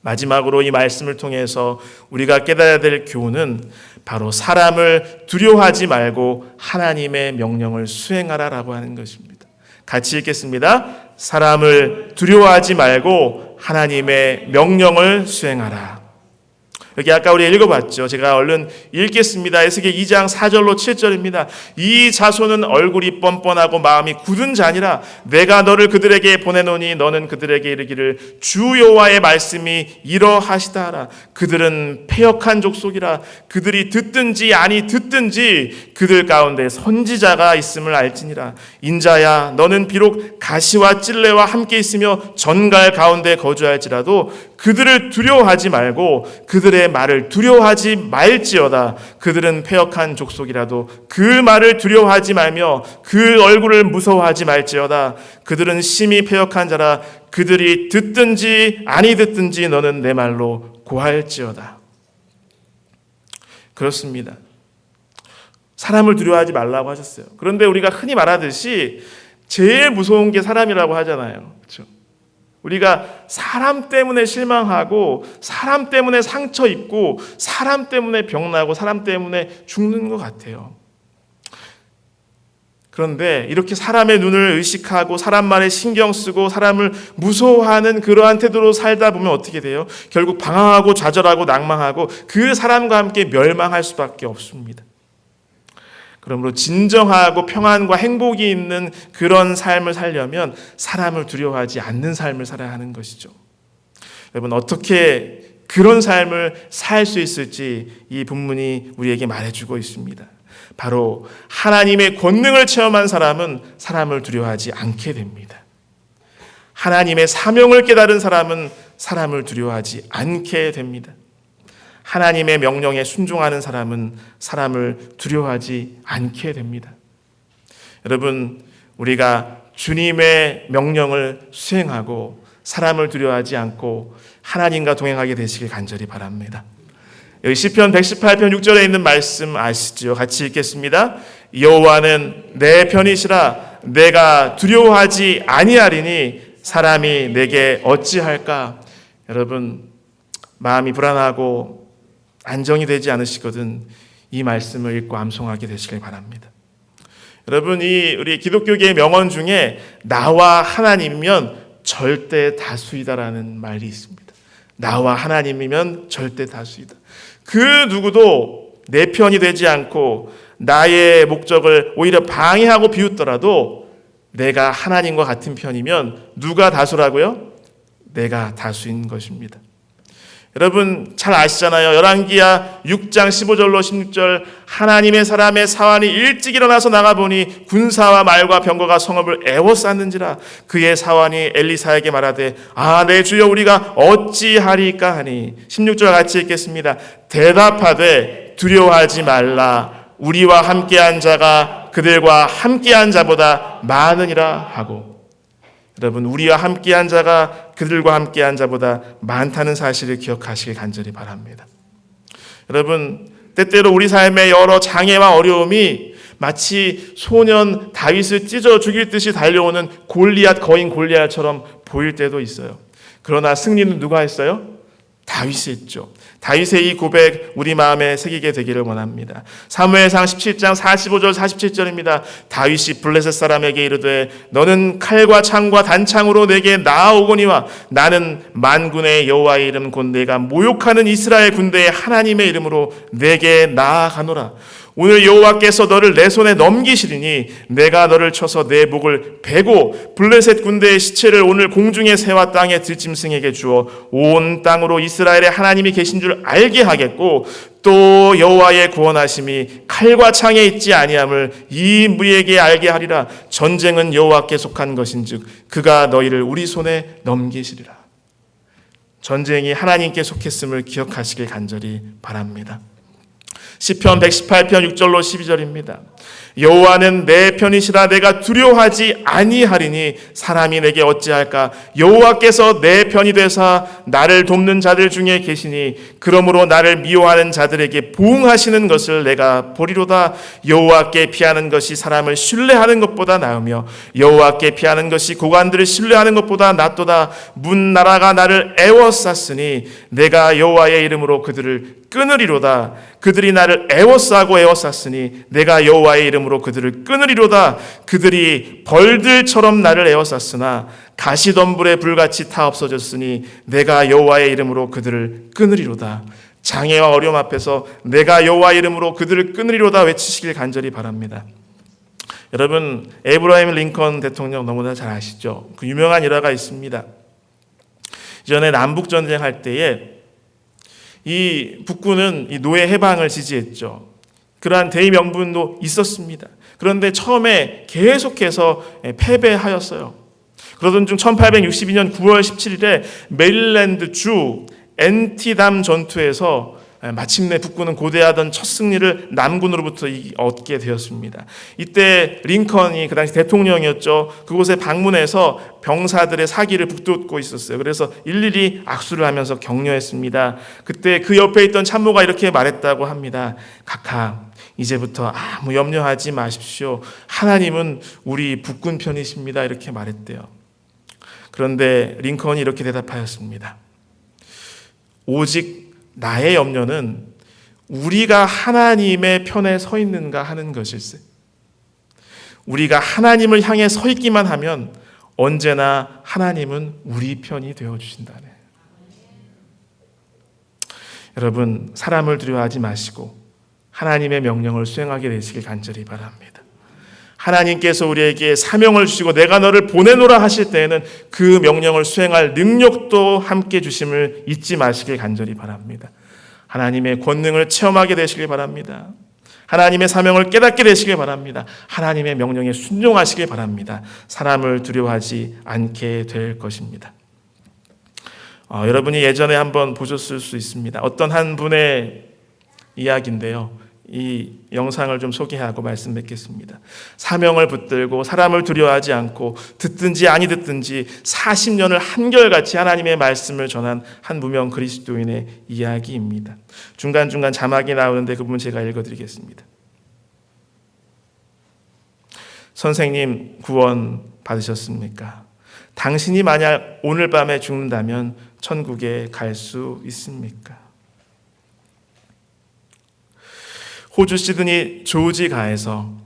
마지막으로 이 말씀을 통해서 우리가 깨달아야 될 교훈은 바로 사람을 두려워하지 말고 하나님의 명령을 수행하라라고 하는 것입니다. 같이 읽겠습니다. 사람을 두려워하지 말고 하나님의 명령을 수행하라. 여기 아까 우리 읽어봤죠. 제가 얼른 읽겠습니다. 에스겔 2장 4절로 7절입니다. 이 자손은 얼굴이 뻔뻔하고 마음이 굳은 자니라. 내가 너를 그들에게 보내노니 너는 그들에게 이르기를 주 여호와의 말씀이 이러하시다 하라. 그들은 패역한 족속이라. 그들이 듣든지 아니 듣든지 그들 가운데 선지자가 있음을 알지니라. 인자야, 너는 비록 가시와 찔레와 함께 있으며 전갈 가운데 거주할지라도 그들을 두려워하지 말고 그들의 말을 두려워하지 말지어다. 그들은 패역한 족속이라도 그 말을 두려워하지 말며 그 얼굴을 무서워하지 말지어다. 그들은 심히 패역한 자라. 그들이 듣든지 아니 듣든지 너는 내 말로 고할지어다. 그렇습니다. 사람을 두려워하지 말라고 하셨어요. 그런데 우리가 흔히 말하듯이 제일 무서운 게 사람이라고 하잖아요. 그렇죠? 우리가 사람 때문에 실망하고 사람 때문에 상처 입고 사람 때문에 병나고 사람 때문에 죽는 것 같아요. 그런데 이렇게 사람의 눈을 의식하고 사람 말에 신경 쓰고 사람을 무서워하는 그러한 태도로 살다 보면 어떻게 돼요? 결국 방황하고 좌절하고 낭망하고 그 사람과 함께 멸망할 수밖에 없습니다. 그러므로 진정하고 평안과 행복이 있는 그런 삶을 살려면 사람을 두려워하지 않는 삶을 살아야 하는 것이죠. 여러분, 어떻게 그런 삶을 살 수 있을지 이 본문이 우리에게 말해주고 있습니다. 바로 하나님의 권능을 체험한 사람은 사람을 두려워하지 않게 됩니다. 하나님의 사명을 깨달은 사람은 사람을 두려워하지 않게 됩니다. 하나님의 명령에 순종하는 사람은 사람을 두려워하지 않게 됩니다. 여러분, 우리가 주님의 명령을 수행하고 사람을 두려워하지 않고 하나님과 동행하게 되시길 간절히 바랍니다. 여기 시편 118편 6절에 있는 말씀 아시죠? 같이 읽겠습니다. 여호와는 내 편이시라. 내가 두려워하지 아니하리니 사람이 내게 어찌할까? 여러분, 마음이 불안하고 안정이 되지 않으시거든 이 말씀을 읽고 암송하게 되시길 바랍니다. 여러분, 우리 기독교계의 명언 중에 나와 하나님이면 절대 다수이다라는 말이 있습니다. 나와 하나님이면 절대 다수이다. 그 누구도 내 편이 되지 않고 나의 목적을 오히려 방해하고 비웃더라도 내가 하나님과 같은 편이면 누가 다수라고요? 내가 다수인 것입니다. 여러분 잘 아시잖아요. 열왕기야 6장 15절로 16절 하나님의 사람의 사환이 일찍 일어나서 나가보니 군사와 말과 병거가 성읍을 에워쌌는지라. 그의 사환이 엘리사에게 말하되 내 주여 우리가 어찌하리까 하니 16절 같이 읽겠습니다. 대답하되 두려워하지 말라. 우리와 함께한 자가 그들과 함께한 자보다 많으니라 하고. 여러분, 우리와 함께한 자가 그들과 함께한 자보다 많다는 사실을 기억하시길 간절히 바랍니다. 여러분, 때때로 우리 삶의 여러 장애와 어려움이 마치 소년 다윗을 찢어 죽일 듯이 달려오는 거인 골리앗처럼 보일 때도 있어요. 그러나 승리는 누가 했어요? 다윗이 했죠. 다윗의 이 고백 우리 마음에 새기게 되기를 원합니다. 사무엘상 17장 45절 47절입니다. 다윗이 블레셋 사람에게 이르되 너는 칼과 창과 단창으로 내게 나아오거니와 나는 만군의 여호와의 이름 곧 내가 모욕하는 이스라엘 군대의 하나님의 이름으로 내게 나아가노라. 오늘 여호와께서 너를 내 손에 넘기시리니 내가 너를 쳐서 내 목을 베고 블레셋 군대의 시체를 오늘 공중의 새와 땅의 들짐승에게 주어 온 땅으로 이스라엘의 하나님이 계신 줄 알게 하겠고 또 여호와의 구원하심이 칼과 창에 있지 아니함을 이 무리에게 알게 하리라. 전쟁은 여호와께 속한 것인즉 그가 너희를 우리 손에 넘기시리라. 전쟁이 하나님께 속했음을 기억하시길 간절히 바랍니다. 시편 118편 6절로 12절입니다. 여호와는 내 편이시라 내가 두려워하지 아니하리니 사람이 내게 어찌할까. 여호와께서 내 편이 되사 나를 돕는 자들 중에 계시니 그러므로 나를 미워하는 자들에게 보응하시는 것을 내가 보리로다. 여호와께 피하는 것이 사람을 신뢰하는 것보다 나으며 여호와께 피하는 것이 고관들을 신뢰하는 것보다 낫도다. 문나라가 나를 애워쌌으니 내가 여호와의 이름으로 그들을 끊으리로다. 그들이 나를 애워싸고 내가 여호와의 이름으로 그들을 끊으리로다. 그들이 벌들처럼 나를 애워쌌으나 가시덤불에 불같이 타 없어졌으니 내가 여호와의 이름으로 그들을 끊으리로다. 장애와 어려움 앞에서 내가 여호와의 이름으로 그들을 끊으리로다 외치시길 간절히 바랍니다. 여러분, 에이브러햄 링컨 대통령 너무나 잘 아시죠? 그 유명한 일화가 있습니다. 이전에 남북전쟁 할 때에 이 북군은 이 노예 해방을 지지했죠. 그러한 대의 명분도 있었습니다. 그런데 처음에 계속해서 패배하였어요. 그러던 중 1862년 9월 17일에 메릴랜드 주 엔티담 전투에서 마침내 북군은 고대하던 첫 승리를 남군으로부터 얻게 되었습니다. 이때 링컨이 그 당시 대통령이었죠. 그곳에 방문해서 병사들의 사기를 북돋고 있었어요. 그래서 일일이 악수를 하면서 격려했습니다. 그때 그 옆에 있던 참모가 이렇게 말했다고 합니다. 각하, 이제부터 아무 염려하지 마십시오. 하나님은 우리 북군 편이십니다. 이렇게 말했대요. 그런데 링컨이 이렇게 대답하였습니다. 오직 나의 염려는 우리가 하나님의 편에 서 있는가 하는 것일세. 우리가 하나님을 향해 서 있기만 하면 언제나 하나님은 우리 편이 되어주신다네. 여러분, 사람을 두려워하지 마시고 하나님의 명령을 수행하게 되시길 간절히 바랍니다. 하나님께서 우리에게 사명을 주시고 내가 너를 보내노라 하실 때에는 그 명령을 수행할 능력도 함께 주심을 잊지 마시길 간절히 바랍니다. 하나님의 권능을 체험하게 되시길 바랍니다. 하나님의 사명을 깨닫게 되시길 바랍니다. 하나님의 명령에 순종하시길 바랍니다. 사람을 두려워하지 않게 될 것입니다. 여러분이 예전에 한번 보셨을 수 있습니다. 어떤 한 분의 이야기인데요. 이 영상을 좀 소개하고 말씀 맺겠습니다. 사명을 붙들고 사람을 두려워하지 않고 듣든지 아니 듣든지 40년을 한결같이 하나님의 말씀을 전한 한 무명 그리스도인의 이야기입니다. 중간중간 자막이 나오는데 그 부분 제가 읽어드리겠습니다. 선생님, 구원 받으셨습니까? 당신이 만약 오늘 밤에 죽는다면 천국에 갈 수 있습니까? 호주 시드니 조지가에서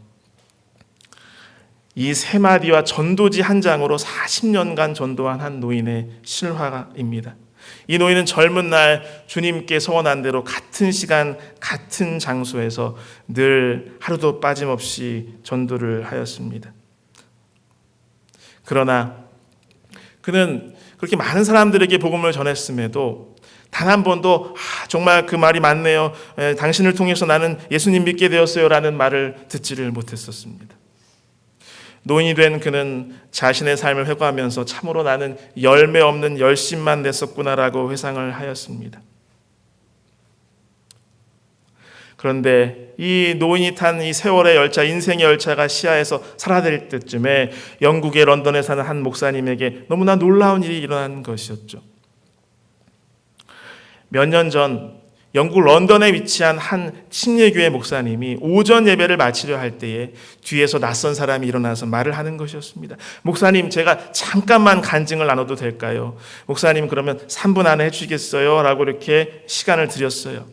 이 세 마디와 전도지 한 장으로 40년간 전도한 한 노인의 실화입니다. 이 노인은 젊은 날 주님께 서원한 대로 같은 시간 같은 장소에서 늘 하루도 빠짐없이 전도를 하였습니다. 그러나 그는 그렇게 많은 사람들에게 복음을 전했음에도 단 한 번도 정말 그 말이 맞네요. 당신을 통해서 나는 예수님 믿게 되었어요 라는 말을 듣지를 못했었습니다. 노인이 된 그는 자신의 삶을 회고하면서 참으로 나는 열매 없는 열심만 냈었구나라고 회상을 하였습니다. 그런데 이 노인이 탄 이 세월의 열차, 인생의 열차가 시야에서 사라질 때쯤에 영국의 런던에 사는 한 목사님에게 너무나 놀라운 일이 일어난 것이었죠. 몇 년 전 영국 런던에 위치한 한 침례교회 목사님이 오전 예배를 마치려 할 때에 뒤에서 낯선 사람이 일어나서 말을 하는 것이었습니다. 목사님, 제가 잠깐만 간증을 나눠도 될까요? 목사님, 그러면 3분 안에 해주시겠어요? 라고 이렇게 시간을 드렸어요.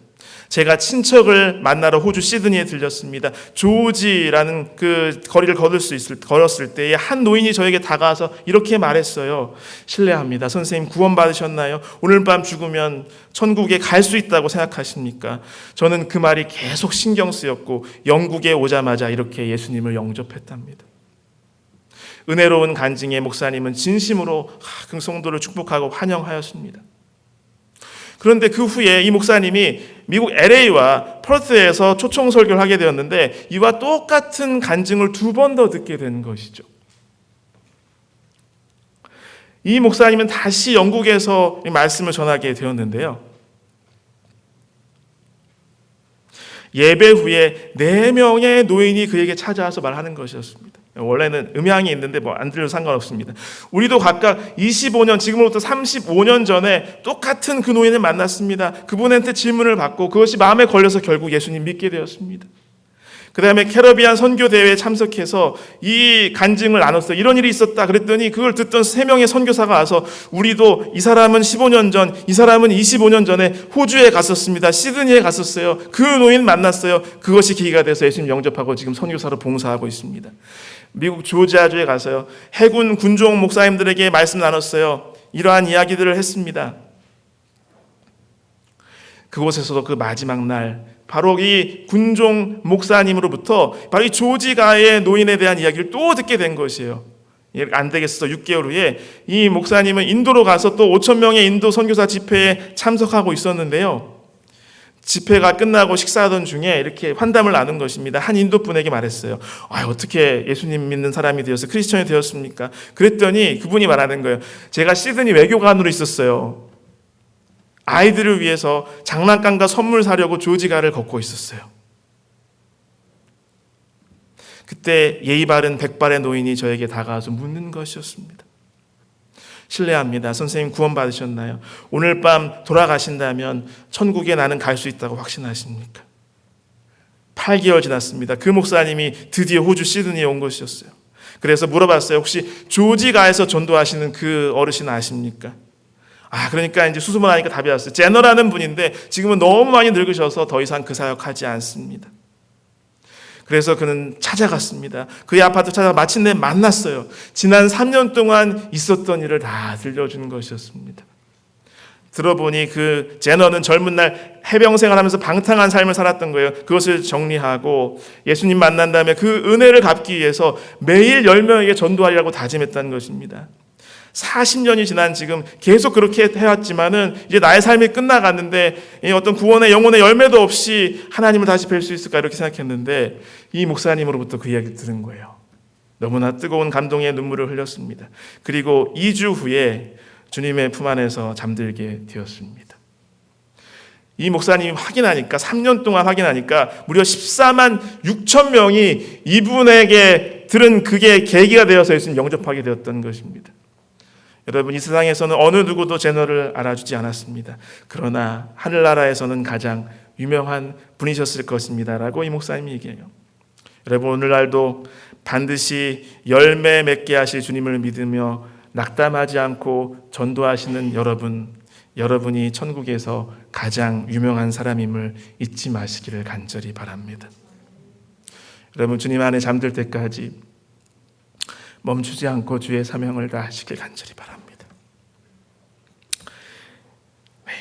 제가 친척을 만나러 호주 시드니에 들렸습니다. 조지라는 그 거리를 걸었을 때에 한 노인이 저에게 다가와서 이렇게 말했어요. 실례합니다. 선생님 구원받으셨나요? 오늘 밤 죽으면 천국에 갈 수 있다고 생각하십니까? 저는 그 말이 계속 신경 쓰였고 영국에 오자마자 이렇게 예수님을 영접했답니다. 은혜로운 간증의 목사님은 진심으로 그 성도를 축복하고 환영하였습니다. 그런데 그 후에 이 목사님이 미국 LA와 퍼스에서 초청 설교를 하게 되었는데 이와 똑같은 간증을 2번 더 듣게 된 것이죠. 이 목사님은 다시 영국에서 이 말씀을 전하게 되었는데요. 예배 후에 4명의 노인이 그에게 찾아와서 말하는 것이었습니다. 원래는 음향이 있는데 안 들려도 상관없습니다. 우리도 각각 25년, 지금으로부터 35년 전에 똑같은 그 노인을 만났습니다. 그분한테 질문을 받고 그것이 마음에 걸려서 결국 예수님 믿게 되었습니다. 그 다음에 캐러비안 선교대회에 참석해서 이 간증을 나눴어요. 이런 일이 있었다 그랬더니 그걸 듣던 3명의 선교사가 와서 우리도 이 사람은 15년 전, 이 사람은 25년 전에 호주에 갔었습니다. 시드니에 갔었어요. 그 노인 만났어요. 그것이 계기가 돼서 예수님 영접하고 지금 선교사로 봉사하고 있습니다. 미국 조지아주에 가서요. 해군 군종 목사님들에게 말씀 나눴어요. 이러한 이야기들을 했습니다. 그곳에서도 그 마지막 날 바로 이 군종 목사님으로부터 바로 이 조지가의 노인에 대한 이야기를 또 듣게 된 것이에요. 안 되겠어. 6개월 후에 이 목사님은 인도로 가서 또 5천 명의 인도 선교사 집회에 참석하고 있었는데요. 집회가 끝나고 식사하던 중에 이렇게 환담을 나눈 것입니다. 한 인도 분에게 말했어요. 어떻게 예수님 믿는 사람이 되어서 크리스천이 되었습니까? 그랬더니 그분이 말하는 거예요. 제가 시드니 외교관으로 있었어요. 아이들을 위해서 장난감과 선물 사려고 조지가를 걷고 있었어요. 그때 예의 바른 백발의 노인이 저에게 다가와서 묻는 것이었습니다. 실례합니다. 선생님 구원 받으셨나요? 오늘 밤 돌아가신다면 천국에 나는 갈 수 있다고 확신하십니까? 8개월 지났습니다. 그 목사님이 드디어 호주 시드니에 온 것이었어요. 그래서 물어봤어요. 혹시 조지가에서 전도하시는 그 어르신 아십니까? 그러니까 이제 수습을 하니까 답이 왔어요. 제너라는 분인데 지금은 너무 많이 늙으셔서 더 이상 그 사역하지 않습니다. 그래서 그는 찾아갔습니다. 그의 아파트 찾아가 마침내 만났어요. 지난 3년 동안 있었던 일을 다 들려준 것이었습니다. 들어보니 그 제너는 젊은 날 해병 생활하면서 방탕한 삶을 살았던 거예요. 그것을 정리하고 예수님 만난 다음에 그 은혜를 갚기 위해서 매일 10명에게 전도하리라고 다짐했다는 것입니다. 40년이 지난 지금 계속 그렇게 해왔지만은 이제 나의 삶이 끝나갔는데 어떤 구원의 영혼의 열매도 없이 하나님을 다시 뵐 수 있을까 이렇게 생각했는데 이 목사님으로부터 그 이야기를 들은 거예요. 너무나 뜨거운 감동의 눈물을 흘렸습니다. 그리고 2주 후에 주님의 품 안에서 잠들게 되었습니다. 이 목사님이 확인하니까 3년 동안 확인하니까 무려 14만 6천 명이 이분에게 들은 그게 계기가 되어서 예수님 영접하게 되었던 것입니다. 여러분 이 세상에서는 어느 누구도 제너를 알아주지 않았습니다. 그러나 하늘나라에서는 가장 유명한 분이셨을 것입니다 라고 이 목사님이 얘기해요. 여러분 오늘날도 반드시 열매 맺게 하실 주님을 믿으며 낙담하지 않고 전도하시는 여러분이 천국에서 가장 유명한 사람임을 잊지 마시기를 간절히 바랍니다. 여러분 주님 안에 잠들 때까지 멈추지 않고 주의 사명을 다하시길 간절히 바랍니다.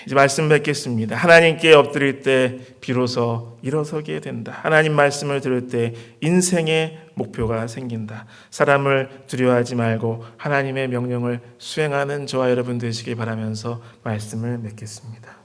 이제 말씀 뵙겠습니다. 하나님께 엎드릴 때 비로소 일어서게 된다. 하나님 말씀을 들을 때 인생의 목표가 생긴다. 사람을 두려워하지 말고 하나님의 명령을 수행하는 저와 여러분 되시길 바라면서 말씀을 맺겠습니다.